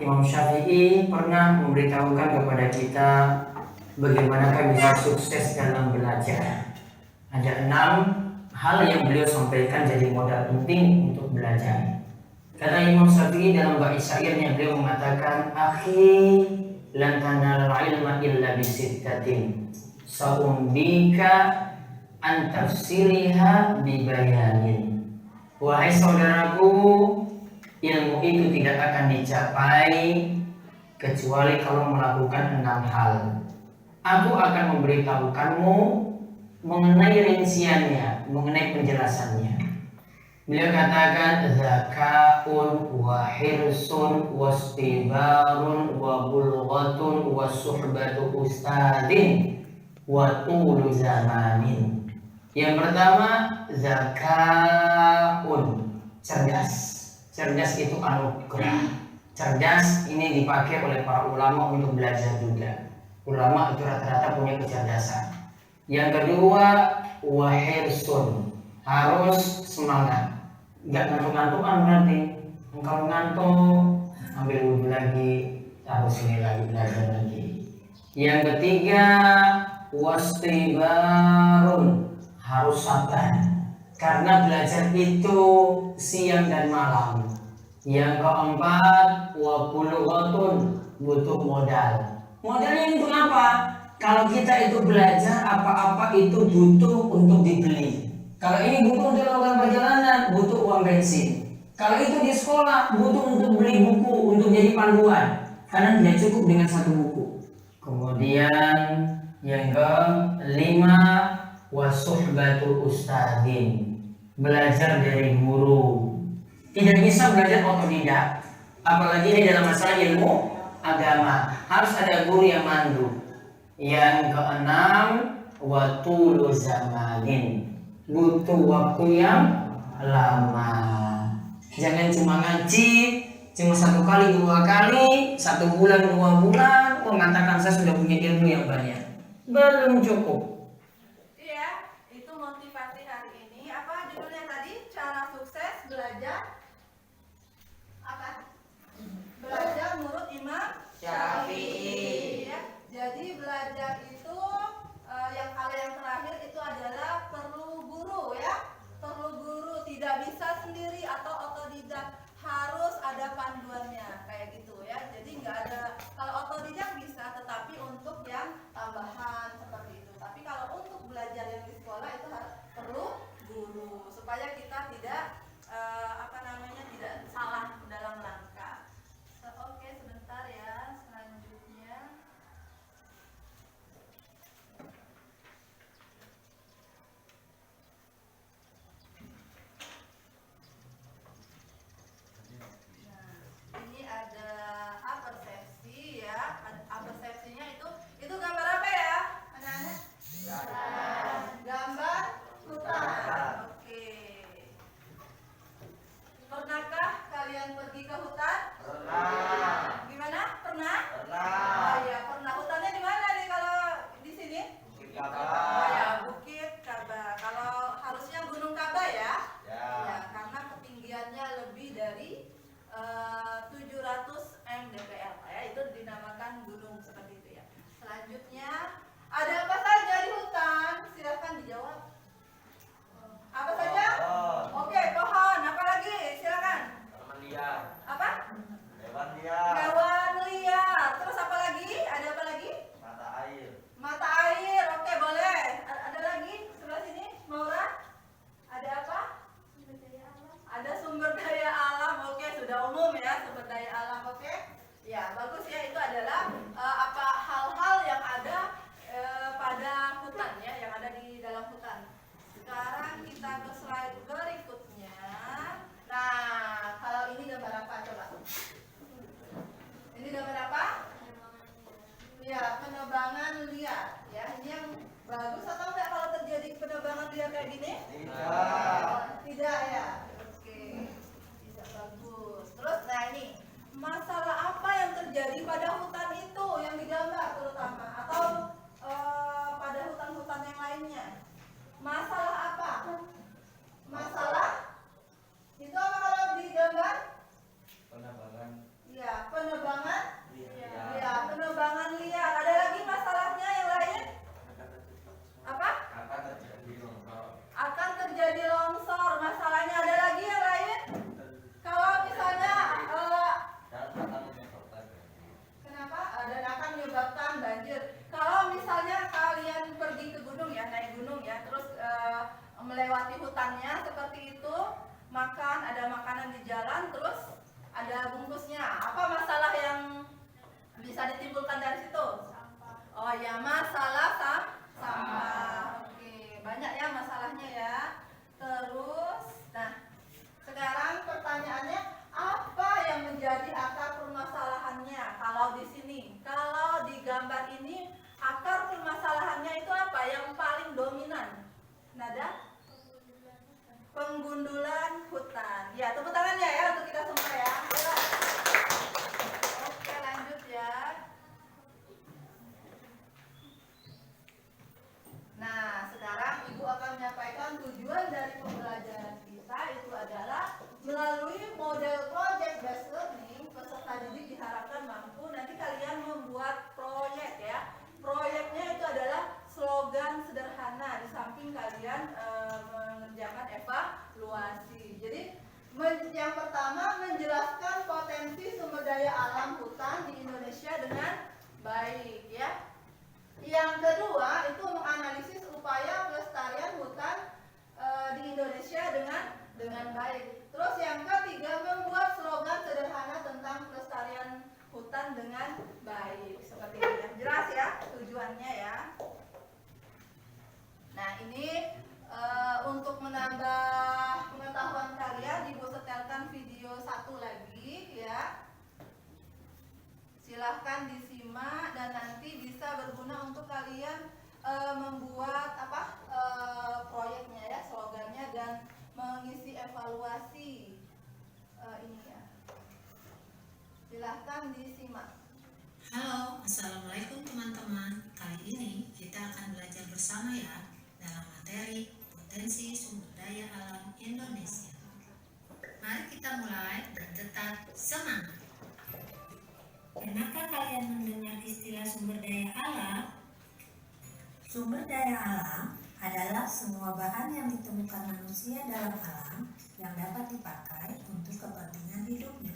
Imam Syafi'i pernah memberitahukan kepada kita bagaimana bisa sukses dalam belajar. Ada 6 hal yang beliau sampaikan jadi modal penting untuk belajar. Kata Imam Syafi'i dalam bait syairnya, beliau mengatakan, "Akhi, lan tanal ilma illa bisittatin. Sa'umbika an tafsiriha bibayanin." Wahai saudaraku, ilmu itu tidak akan dicapai kecuali kalau melakukan 6 hal. Aku akan memberitahukanmu mengenai rinciannya, mengenai penjelasannya. Beliau katakan, zakaun wa hirsun wastibarun wa bulghatun wa suhbatu ustadin wa tulu zamanin. Yang pertama, zakaun, cerdas. Cerdas itu anugerah. Cerdas ini dipakai oleh para ulama untuk belajar juga. Ulama itu rata-rata punya kecerdasan. Yang kedua, wahirsun, harus semangat. Gak ngantuk-ngantukan berarti. Kalau ngantuk, ambil wudhu lagi, harus ini lagi, belajar lagi. Yang ketiga, wastibarun, harus sabar. Karena belajar itu siang dan malam. Yang keempat, wabulughatun, butuh modal. Modalnya untuk apa? Kalau kita itu belajar, apa-apa itu butuh untuk dibeli. Kalau ini butuh untuk melakukan perjalanan, butuh uang bensin. Kalau itu di sekolah, butuh untuk beli buku, untuk jadi panduan. Karena tidak cukup dengan satu buku. Kemudian yang kelima, wasuhbatu ustadin, belajar dari guru. Tidak bisa belajar otodidak, apalagi ini dalam masalah ilmu agama, harus ada guru yang mandu. Yang keenam, watulu zamanin, butuh waktu yang lama. Jangan cuma ngaji cuma 1 kali 2 kali, 1 bulan 2 bulan mengatakan saya sudah punya ilmu yang banyak. Belum cukup. Iya, itu motivasi hari ini. Apa judulnya tadi? Cara sukses belajar apa? Belajar menurut Imam Syafi'i. Ya. Jadi belajar itu yang terakhir itu adalah perlu guru ya. Perlu guru, tidak bisa sendiri atau otodidak, harus ada panduannya kayak gitu ya. Jadi nggak ada, kalau otodidak bisa, tetapi untuk yang tambahan seperti itu. Tapi kalau untuk belajar yang di sekolah itu perlu guru supaya kita tidak tidak salah dalam langkah. Oke, sebentar ya, selanjutnya. Ini ada apersepsi ya. Apersepsinya itu gambar apa ya? Anak-anak? Gambar hutan. Oke. misalnya seperti itu, makan, ada makanan di jalan, terus ada bungkusnya. Apa masalah yang bisa ditimbulkan dari situ? Oh ya, masalah sampah. Oke, banyak ya masalahnya ya. Terus, nah sekarang pertanyaannya, apa yang menjadi akar permasalahannya? Kalau di sini, kalau di gambar ini, akar permasalahannya itu apa yang paling dominan? Nada? Penggundulan hutan. Ya, tepuk tangannya ya untuk kita semua ya. Ayo. Oke, lanjut ya. Nah, sekarang Ibu akan menyampaikan tujuan dari pembelajaran kita itu adalah melalui model project based learning, peserta didik diharapkan mampu nanti kalian membuat proyek ya. Proyeknya itu adalah slogan sederhana di samping kalian mengerjakan evaluasi. Jadi yang pertama menjelaskan potensi sumber daya alam hutan di Indonesia dengan baik ya. Yang kedua itu menganalisis upaya pelestarian hutan di Indonesia dengan baik. Terus yang ketiga membuat slogan sederhana tentang pelestarian hutan dengan baik. Seperti ini ya. Jelas ya tujuannya ya. Nah ini untuk menambah pengetahuan kalian, Ibu setelkan video satu lagi ya. Silahkan disimak dan nanti bisa berguna untuk kalian membuat proyeknya ya, slogannya dan mengisi evaluasi ini ya. Silahkan disimak. Halo, Assalamualaikum teman-teman. Kali ini kita akan belajar bersama ya dalam materi potensi sumber daya alam Indonesia. Mari kita mulai dan tetap semangat. Pernahkah kalian mendengar istilah sumber daya alam? Sumber daya alam adalah semua bahan yang ditemukan manusia dalam alam yang dapat dipakai untuk kepentingan hidupnya.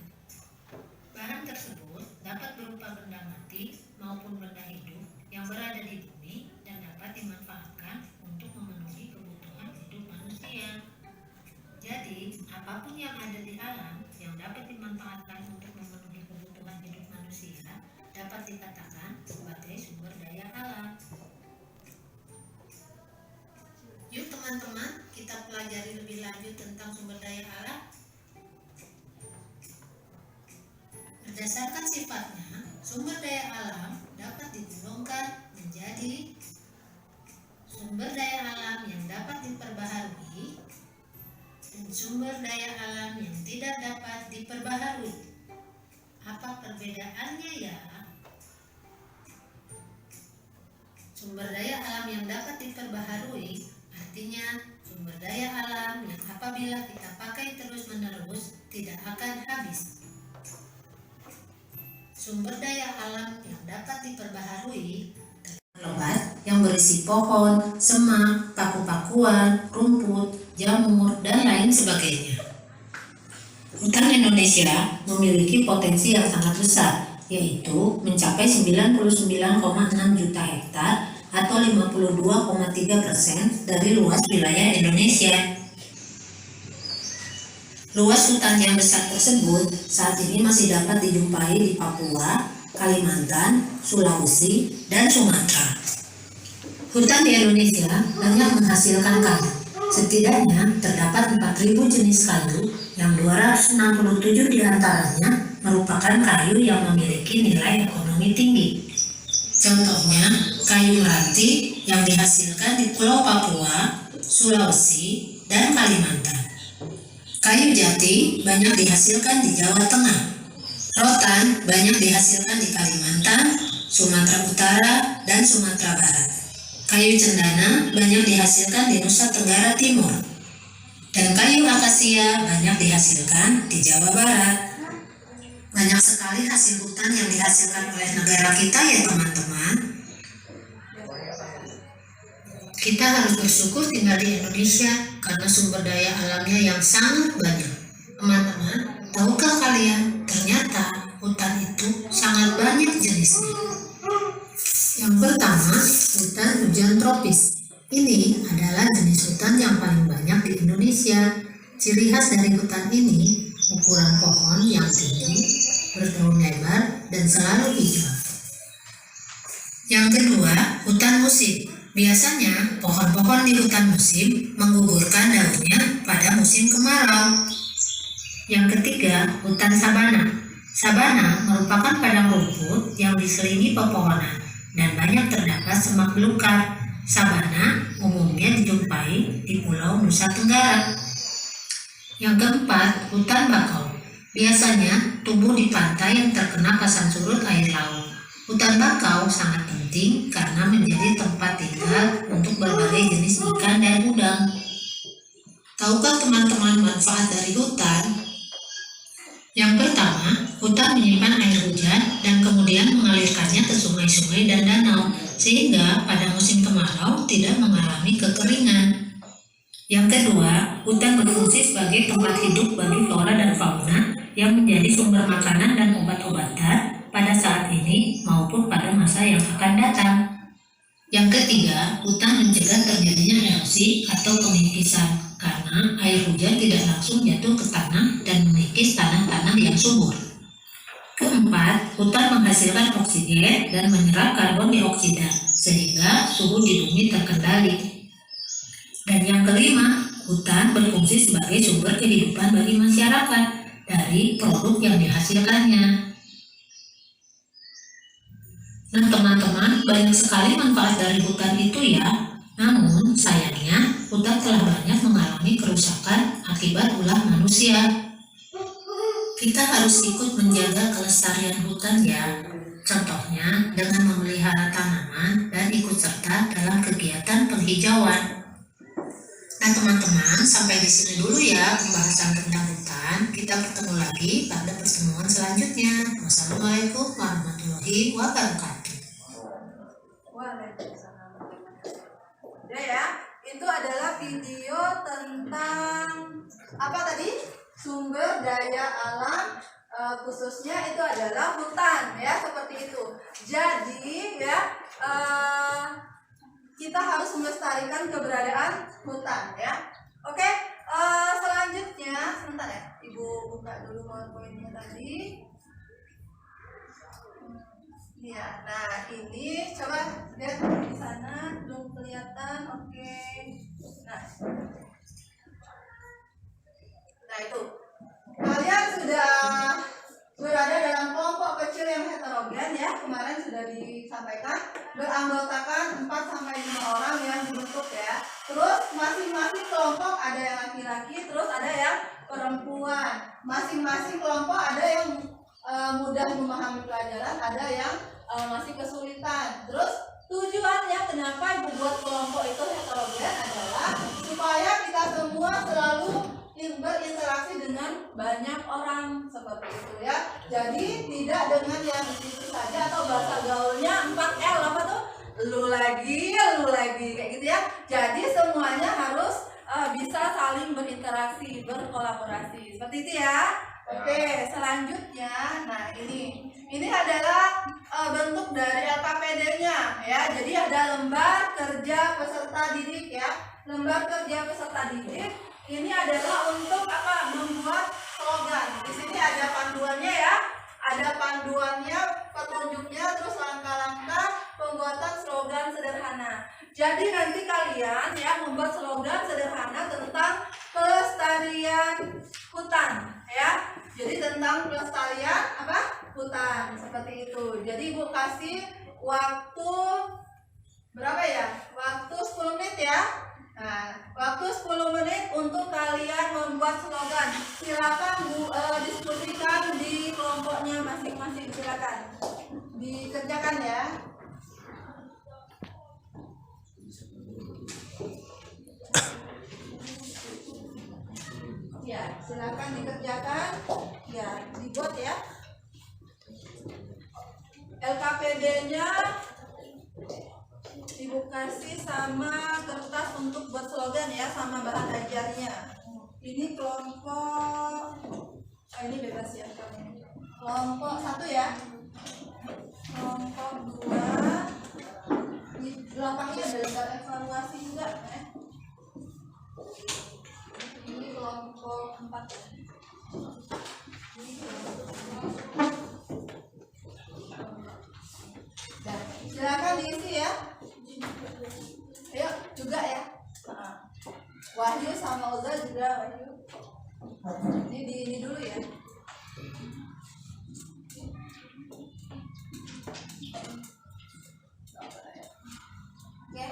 Bahan tersebut dapat berupa benda mati maupun benda hidup yang berada di bumi dan dapat dimanfaatkan untuk memenuhi kebutuhan hidup manusia. Jadi, apapun yang ada di alam yang dapat dimanfaatkan untuk memenuhi kebutuhan hidup manusia dapat dikatakan sebagai sumber daya alam. Yuk teman-teman, kita pelajari lebih lanjut tentang sumber daya alam. Berdasarkan sifatnya, sumber daya alam dapat digolongkan menjadi sumber daya alam yang dapat diperbaharui dan sumber daya alam yang tidak dapat diperbaharui. Apa perbedaannya ya? Sumber daya alam yang dapat diperbaharui artinya sumber daya alam yang apabila kita pakai terus-menerus tidak akan habis. Sumber daya alam yang dapat diperbaharui lebat yang berisi pohon, semak, paku-pakuan, rumput, jamur, dan lain sebagainya. Hutan Indonesia memiliki potensi yang sangat besar, yaitu mencapai 99,6 juta hektar atau 52,3% dari luas wilayah Indonesia. Luas hutan yang besar tersebut saat ini masih dapat dijumpai di Papua, Kalimantan, Sulawesi, dan Sumatera. Hutan di Indonesia banyak menghasilkan kayu. Setidaknya terdapat 4.000 jenis kayu yang 267 diantaranya merupakan kayu yang memiliki nilai ekonomi tinggi. Contohnya, kayu meranti yang dihasilkan di Pulau Papua, Sulawesi, dan Kalimantan. Kayu jati banyak dihasilkan di Jawa Tengah. Rotan banyak dihasilkan di Kalimantan, Sumatera Utara, dan Sumatera Barat. Kayu cendana banyak dihasilkan di Nusa Tenggara Timur. Dan kayu akasia banyak dihasilkan di Jawa Barat. Banyak sekali hasil hutan yang dihasilkan oleh negara kita ya teman-teman. Kita harus bersyukur tinggal di Indonesia karena sumber daya alamnya yang sangat banyak. Teman-teman, tahukah kalian ternyata hutan itu sangat banyak jenisnya? Yang pertama, hutan hujan tropis. Ini adalah jenis hutan yang paling banyak di Indonesia. Indonesia. Ciri khas dari hutan ini ukuran pohon yang tinggi, berdaun lebar, dan selalu hijau. Yang kedua, hutan musim. Biasanya pohon-pohon di hutan musim menggugurkan daunnya pada musim kemarau. Yang ketiga, hutan sabana. Sabana merupakan padang rumput yang diselimuti pepohonan dan banyak terdapat semak belukar. Sabana umumnya dijumpai di Pulau Nusa Tenggara. Yang keempat, hutan bakau. Biasanya tumbuh di pantai yang terkena pasang surut air laut. Hutan bakau sangat penting karena menjadi tempat tinggal untuk berbagai jenis ikan dan udang. Tahukah teman-teman manfaat dari hutan? Yang pertama, hutan menyimpan air hujan dan kemudian mengalirkannya ke sungai-sungai dan danau, sehingga pada musim kemarau tidak mengalami kekeringan. Yang kedua, hutan berfungsi sebagai tempat hidup bagi flora dan fauna yang menjadi sumber makanan dan obat-obatan pada saat ini maupun pada masa yang akan datang. Yang ketiga, hutan mencegah terjadinya erosi atau pengikisan karena air hujan tidak langsung jatuh ke tanah dan mengikis tanah-tanah yang subur. Keempat, hutan menghasilkan oksigen dan menyerap karbon dioksida sehingga suhu di bumi terkendali. Dan yang kelima, hutan berfungsi sebagai sumber kehidupan bagi masyarakat dari produk yang dihasilkannya. Nah teman-teman, banyak sekali manfaat dari hutan itu ya. Namun sayangnya hutan telah banyak mengalami kerusakan akibat ulah manusia. Kita harus ikut menjaga kelestarian hutan ya. Contohnya dengan memelihara tanaman dan ikut serta dalam kegiatan penghijauan. Nah teman-teman, sampai di sini dulu ya pembahasan tentang hutan. Kita bertemu lagi pada pertemuan selanjutnya. Wassalamualaikum warahmatullahi wabarakatuh. Waalaikumsalam. Ya, itu adalah video tentang apa tadi? Sumber daya alam, khususnya itu adalah hutan ya, seperti itu. Jadi ya, kita harus melestarikan keberadaan hutan ya. Oke, selanjutnya sebentar ya, Ibu buka dulu PowerPoint-nya tadi. Ya, nah ini coba lihat di sana belum kelihatan. Oke. Nah itu kalian sudah berada dalam kelompok kecil yang heterogen ya, kemarin sudah disampaikan, beranggotakan 4 sampai 5 orang yang dibentuk ya. Terus masing-masing kelompok ada yang laki-laki, terus ada yang perempuan. Masing-masing kelompok ada yang mudah memahami pelajaran, ada yang masih kesulitan. Terus tujuannya kenapa Ibu buat kelompok itu heterogen adalah supaya kita semua selalu berinteraksi dengan banyak orang seperti itu ya. Jadi tidak dengan yang itu saja atau bahasa gaulnya 4L apa tuh? Lu lagi kayak gitu ya. Jadi semuanya harus bisa saling berinteraksi, berkolaborasi. Seperti itu ya. Oke, selanjutnya nah ini adalah bentuk dari LKPD-nya ya. Jadi ada lembar kerja peserta didik ya. Lembar kerja peserta didik ini adalah untuk apa? Membuat slogan. Di sini ada panduannya ya. Ada panduannya, petunjuknya, terus langkah-langkah pembuatan slogan sederhana. Jadi nanti kalian ya membuat slogan sederhana tentang pelestarian hutan ya. Jadi tentang pelestarian apa? Hutan seperti itu. Jadi Ibu kasih waktu berapa ya? Waktu 10 menit ya. Nah, waktu 10 menit untuk kalian membuat slogan. Silakan diskusikan di kelompoknya masing-masing. Silakan dikerjakan ya. Ya, silakan dikerjakan. Ya, dibuat ya. LKPD-nya Ibu kasih sama kertas untuk buat slogan ya, sama bahan ajarnya. Ini kelompok ini bebas ya. Kelompok 1 ya. Kelompok 2. Di belakangnya ada lembar evaluasi juga ya. keempat. Silakan diisi ya. Ayo juga ya. Wahyu sama Uza juga Wahyu. Ini dulu ya. Oke.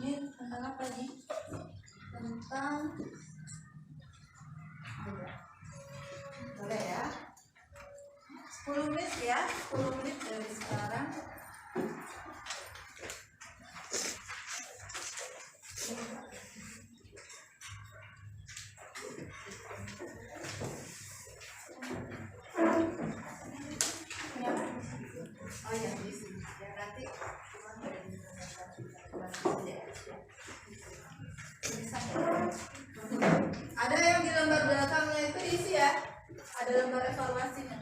Ini tentang apa nih? Tentang boleh ya. 10 menit ya, 10 menit dari sekarang. Oh ya, di sini. Ya nanti ada yang di lembar belakangnya itu diisi ya. Ada lembar evaluasinya.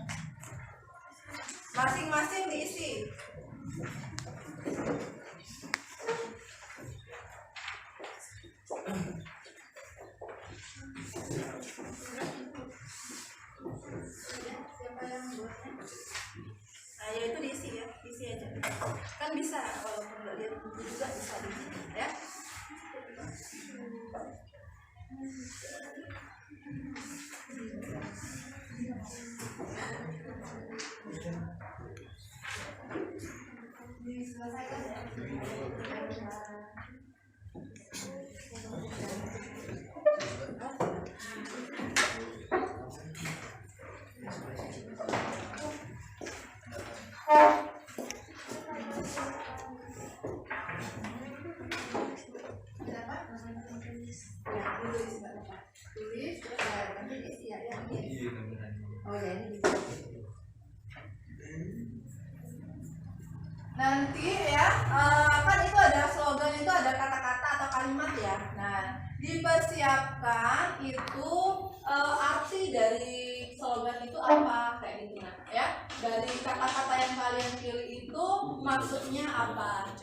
Masing-masing diisi. Siapa yang buatnya? Nah, ya itu diisi ya, diisi aja. Kan bisa, walaupun nggak lihat buku juga bisa diisi ya. Diselesaikan ya. Tulis, terus nanti diisi ya. Oh ya, ini bisa. Nanti ya, kan itu ada slogan, itu ada kata-kata atau kalimat ya. Nah, dipersiapkan itu arti dari slogan itu apa kayak gitu nah, ya. Dari kata-kata yang kalian pilih itu maksudnya apa?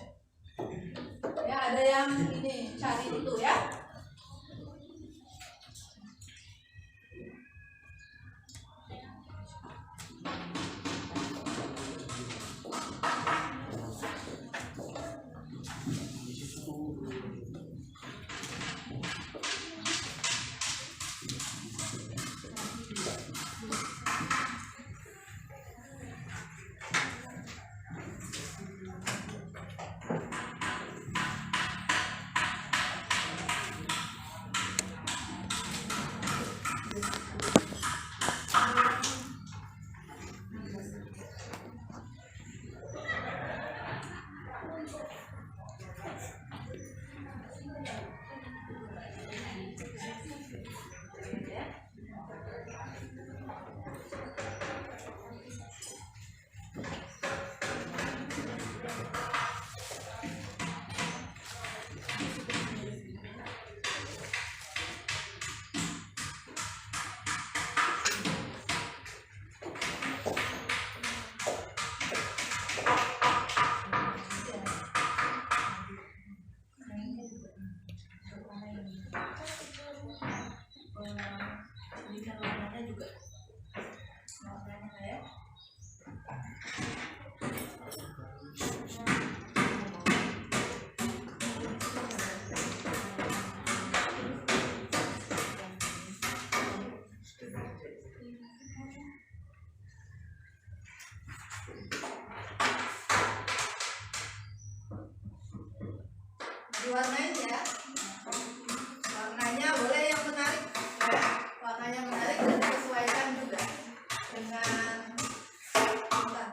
Ya, ada yang ini cari itu ya. Diwarnain ya. Warnanya boleh yang menarik. Warnanya menarik dan disesuaikan juga dengan bulan.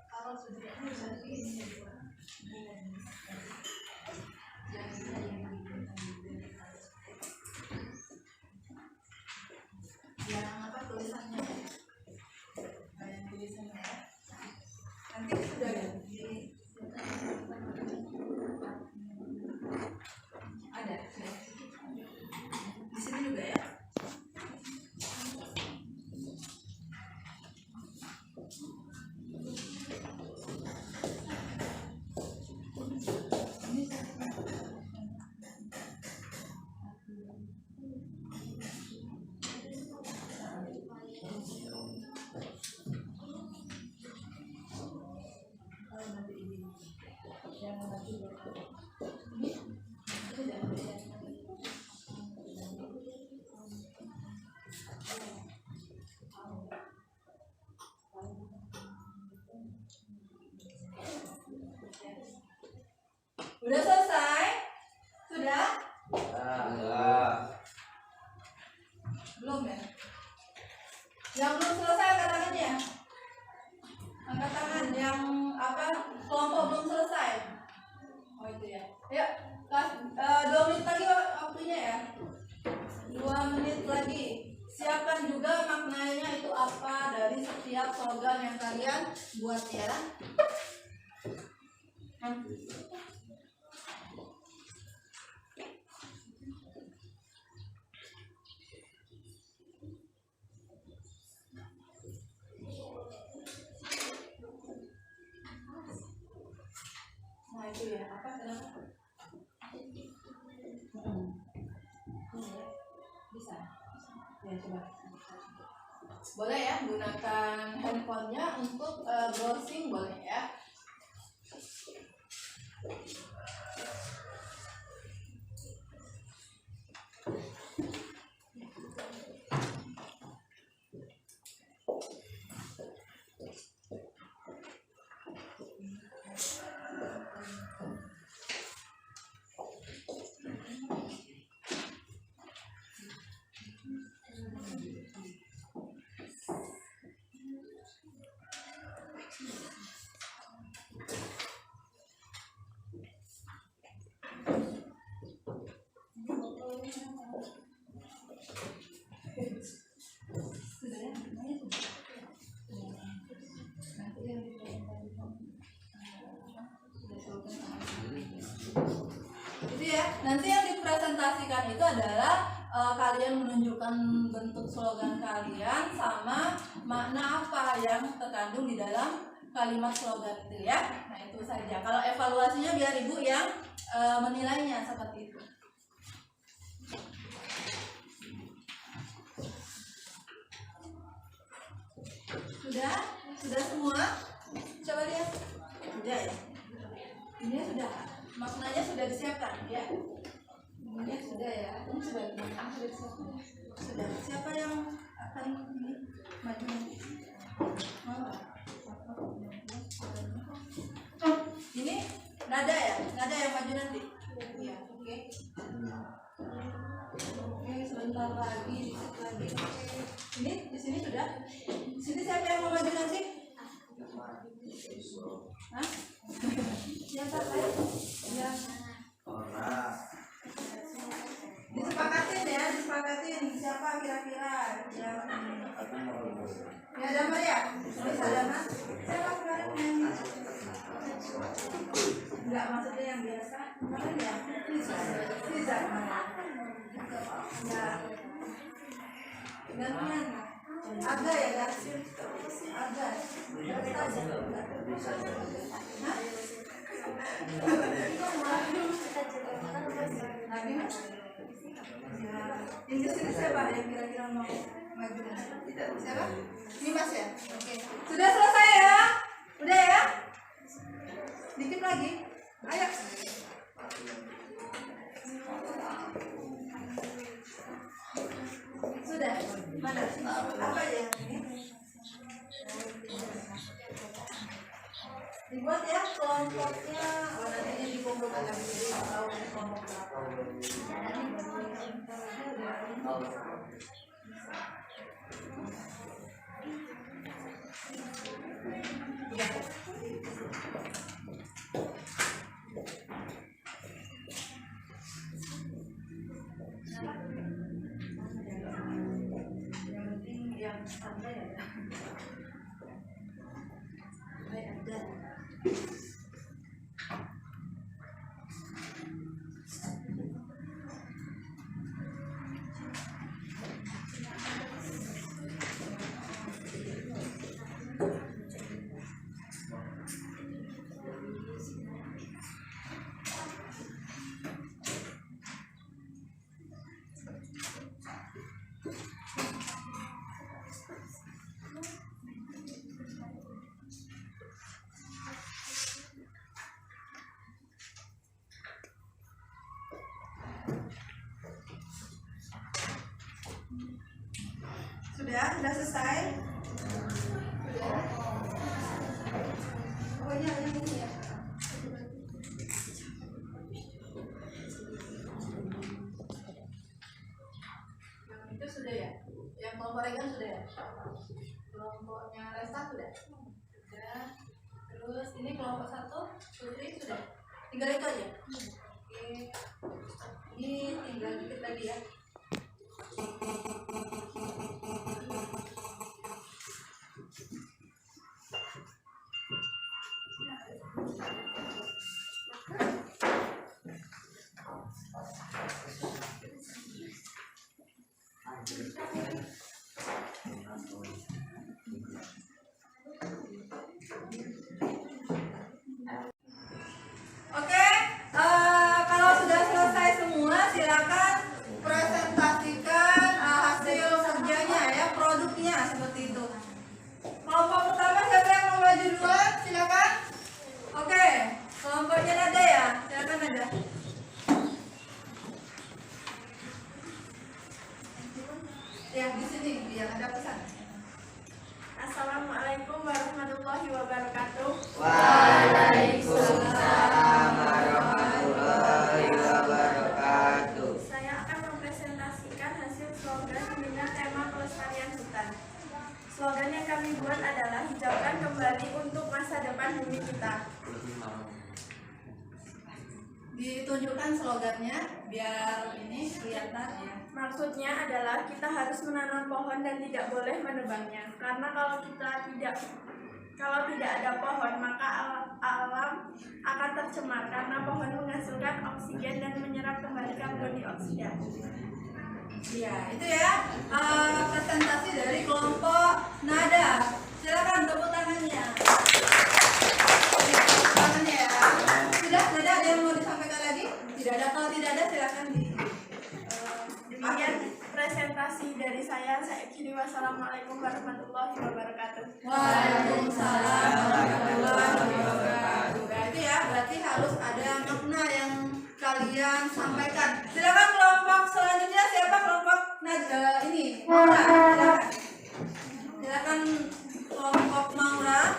Kalau sudah ini Udah selesai? Sudah? Belum ya? Yang belum selesai angkat tangannya. Angkat tangan yang kelompok belum selesai. Oh itu ya. Yuk, 2 menit lagi waktunya ya. 2 menit lagi. Siapkan juga maknanya itu apa dari setiap slogan yang kalian buat ya. Nah itu ya, kenapa? Bisa? Ya coba. Boleh ya, gunakan handphonenya untuk browsing boleh ya. Itu ya, nanti yang dipresentasikan itu adalah kalian menunjukkan bentuk slogan kalian sama makna apa yang terkandung di dalam kalimat slogan itu ya. Nah itu saja. Kalau evaluasinya biar ibu yang menilainya seperti itu. Sudah semua? Coba lihat. Sudah ya. Ini sudah. Maknanya sudah disiapkan ya. Ini sudah ya. Ini sudah disiapkan. Sudah. Siapa yang akan maju nanti? Ini nada ya. Nada yang maju nanti. Ya, oke. Oke, sebentar lagi, dikit lagi. Ini di sini sudah. Di sini siapa yang mau maju nanti? Hah? Siapa saya? Ya. Disepakatin siapa kira-kira yang ya Damar ya? Bisa Damar? Siapa kemarin yang enggak maksudnya yang biasa? Kemarin ya? Bisa mana? Ya. Gantian. Ada ya kan? Ada. Hah? Lagi mas? Ini sini siapa yang kira-kira mau maju? Siapa? Ini mas ya? Oke. Sudah selesai ya? Udah ya? Dikit lagi. Ayo. Sudah. Mana? Apa ya ini? Dibuat ya kelompoknya. Oh nanti ini dikumpulkan lagi jadi tahu kelompok berapa. Yang penting yang santai ya. Ada. Sudah selesai. Sudah. Pokoknya yang ini ya. Yang itu sudah ya. Yang kelompok Regan sudah ya. Kelompoknya Resta sudah. Sudah. Terus ini kelompok 1 Putri sudah. Tinggal itu aja. Oke. Ini tinggal dikit lagi ya. Oke, kalau sudah selesai semua, silakan presentasikan hasil kerjanya ya, produknya seperti itu. Kelompok pertama siapa yang mau maju duluan? Silakan. Oke, kelompoknya Nada ya, silakan Nada. Ya di sini biar ada pesan. Assalamualaikum warahmatullahi wabarakatuh. Waalaikumsalam warahmatullahi wabarakatuh. Saya akan mempresentasikan hasil slogan dengan tema pelestarian hutan. Slogan yang kami buat adalah hijaukan kembali untuk masa depan bumi kita. Ditunjukkan slogannya biar ini kelihatan ya. Maksudnya adalah kita harus menanam pohon dan tidak boleh menebangnya. Karena kalau tidak ada pohon maka alam akan tercemar karena pohon menghasilkan oksigen dan menyerap kembali karbon dioksida. Iya, itu ya presentasi dari kelompok Nada. Silakan tepuk tangannya. Tepuk tangannya ya. Sudah, Nada ada yang mau disampaikan lagi? Tidak ada. Kalau tidak ada silakan di Demikian presentasi dari saya. Saya akhiri. Wassalamualaikum warahmatullahi wabarakatuh. Waalaikumsalam warahmatullahi wabarakatuh. Berarti ya, berarti harus ada makna yang kalian sampaikan. Silakan kelompok selanjutnya, siapa kelompok ini? Maura, silakan. Silakan kelompok Maura.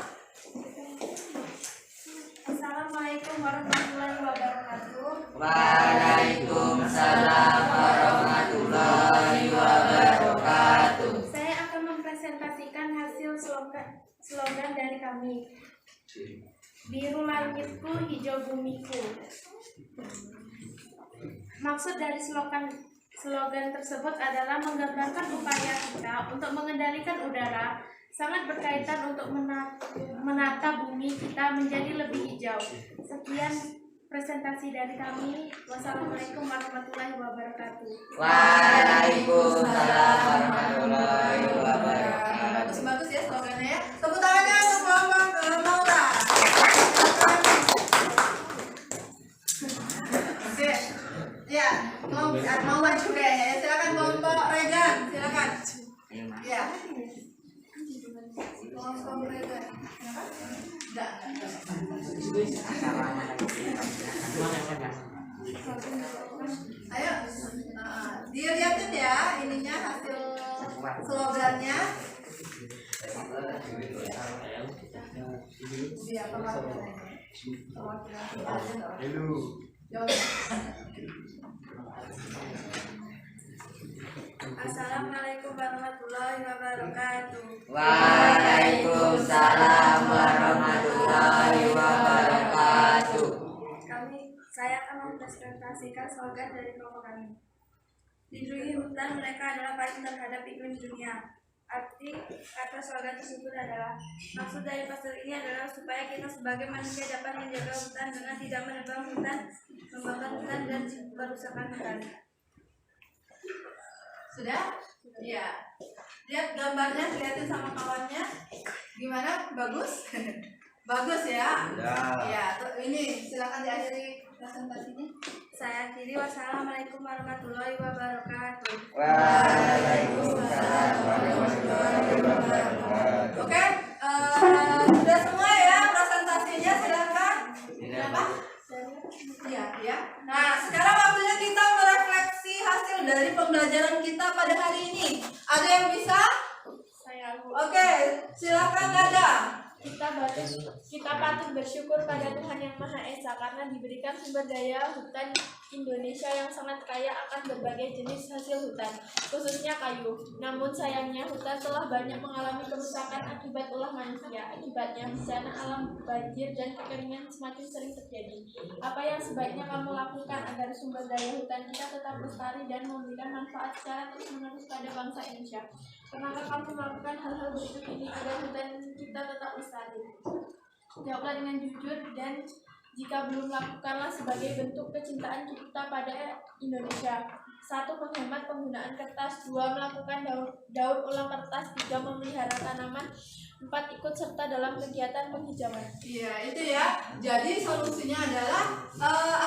Assalamualaikum warahmatullahi wabarakatuh. Waalaikumsalam warahmatullahi wabarakatuh. Saya akan mempresentasikan hasil slogan dari kami. Biru langitku, hijau bumiku. Maksud dari slogan tersebut adalah menggambarkan upaya kita untuk mengendalikan udara, sangat berkaitan untuk menata bumi kita menjadi lebih hijau. Sekian presentasi dari kami. Wassalamualaikum warahmatullahi wabarakatuh. Waalaikumsalam warahmatullahi wabarakatuh. Bagus ya slogannya ya. Tepuk tangannya untuk kelompok Maura. Oke. Ya, mau maju kayaknya ya. Silakan kelompok Regan, silakan. Ya. Kelompok Regan. Enggak. Ayo, dilihatin ya ininya hasil slogannya. Iya, Assalamualaikum warahmatullahi wabarakatuh. Waalaikumsalam warahmatullahi wabarakatuh. Saya akan mempresentasikan slogan dari kelompok kami. Lindungi hutan, mereka adalah paling terhadap iklim dunia. Arti kata slogan tersebut adalah, maksud dari pasal ini adalah supaya kita sebagai manusia dapat menjaga hutan dengan tidak menebang hutan, membakar hutan, dan merusakan hutan. Sudah? Iya. Lihat gambarnya, lihatin sama kawannya. Gimana? Bagus? Bagus ya? Iya. Ini silakan diakhiri presentasinya. Saya akhiri. Wassalamualaikum warahmatullahi wabarakatuh. Waalaikumsalam warahmatullahi wabarakatuh. Oke, sudah semua ya presentasinya, silakan. Kenapa? Iya, ya. Nah, sekarang waktunya kita merefleksi hasil dari pembelajaran kita pada hari ini. Ada yang bisa Oke, silakan Nada. Kita patut bersyukur pada Tuhan Yang Maha Esa karena diberikan sumber daya hutan Indonesia yang sangat kaya akan berbagai jenis hasil hutan, khususnya kayu. Namun sayangnya hutan telah banyak mengalami kerusakan akibat ulah manusia. Akibatnya bencana alam, banjir, dan kekeringan semakin sering terjadi. Apa yang sebaiknya kamu lakukan agar sumber daya hutan kita tetap lestari dan memberikan manfaat secara terus-menerus pada bangsa Indonesia? Pernahkah kamu melakukan hal-hal berikut ini agar hutan kita tetap lestari? Jawablah dengan jujur, dan jika belum, lakukanlah sebagai bentuk kecintaan kita pada Indonesia. 1. Menghemat penggunaan kertas. 2. Melakukan daur ulang kertas. 3. Memelihara tanaman. 4. Ikut serta dalam kegiatan penghijauan. Iya, itu ya. Jadi solusinya adalah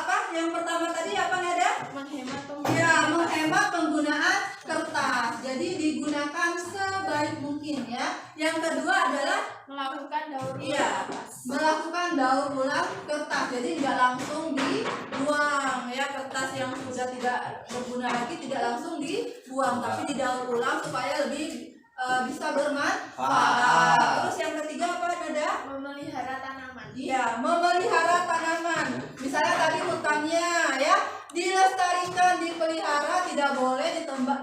apa? Yang pertama tadi apa Nada? Menghemat Ya, menghemat penggunaan kertas. Jadi digunakan sebaik mungkin ya. Yang kedua adalah melakukan daur ulang iya, kertas. melakukan daur ulang kertas. Jadi nggak langsung dibuang ya, kertas yang sudah tidak berguna lagi tidak langsung dibuang, tapi didaur ulang supaya lebih bisa bermanfaat. Terus yang ketiga apa Nada? Memelihara tanaman. Iya, memelihara tanaman. Misalnya tadi hutannya ya, dilestarikan, dipelihara, tidak boleh ditebang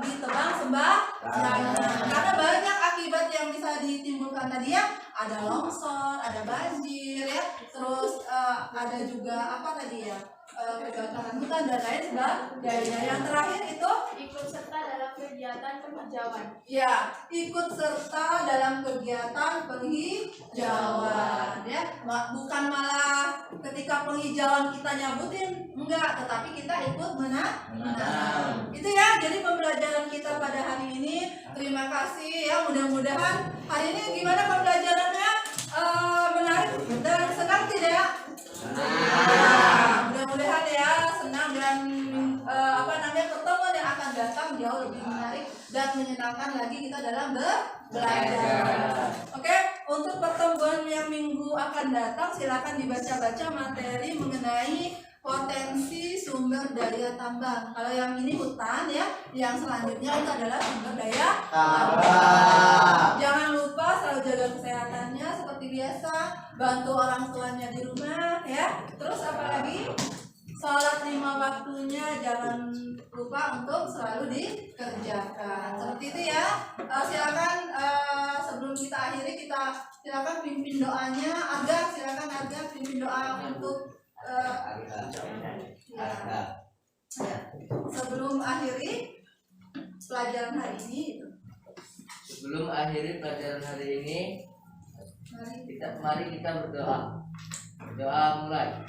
sembarangan. Karena banyak akibat yang bisa ditimbulkan tadi ya, ada longsor, ada banjir ya, terus ada juga apa tadi ya, kebakaran hutan dan lain sebagainya. Yang terakhir itu Ikut serta dalam kegiatan penghijauan. ya, ikut serta dalam kegiatan penghijauan ya. Bukan malah ketika penghijauan kita nyabutin, enggak, tetapi kita ikut menanam. Itu ya, jadi pembelajaran kita pada hari ini. Terima kasih ya, mudah-mudahan hari ini gimana pembelajarannya? Menarik dan senang tidak? Mudah-mudahan ya senang dan pertemuan yang akan datang jauh lebih menarik dan menyenangkan lagi kita dalam belajar. Oke, untuk pertemuan yang minggu akan datang silakan dibaca-baca materi mengenai potensi sumber daya tambang. Kalau yang ini hutan ya, yang selanjutnya itu adalah sumber daya tambang. Jangan lupa selalu jaga kesehatannya seperti biasa, bantu orang tuanya di rumah ya. Terus apa lagi? Sholat 5 waktunya jangan lupa untuk selalu dikerjakan. Seperti itu ya. Silakan sebelum kita akhiri, kita silakan pimpin doanya. Silakan Arga pimpin doa untuk sebelum akhiri pelajaran hari ini. Sebelum akhiri pelajaran hari ini, mari kita berdoa. Doa mulai.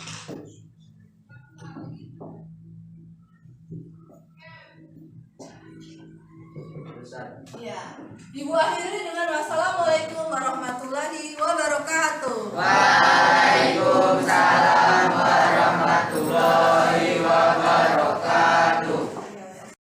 Ya, Ibu akhiri dengan wassalamualaikum warahmatullahi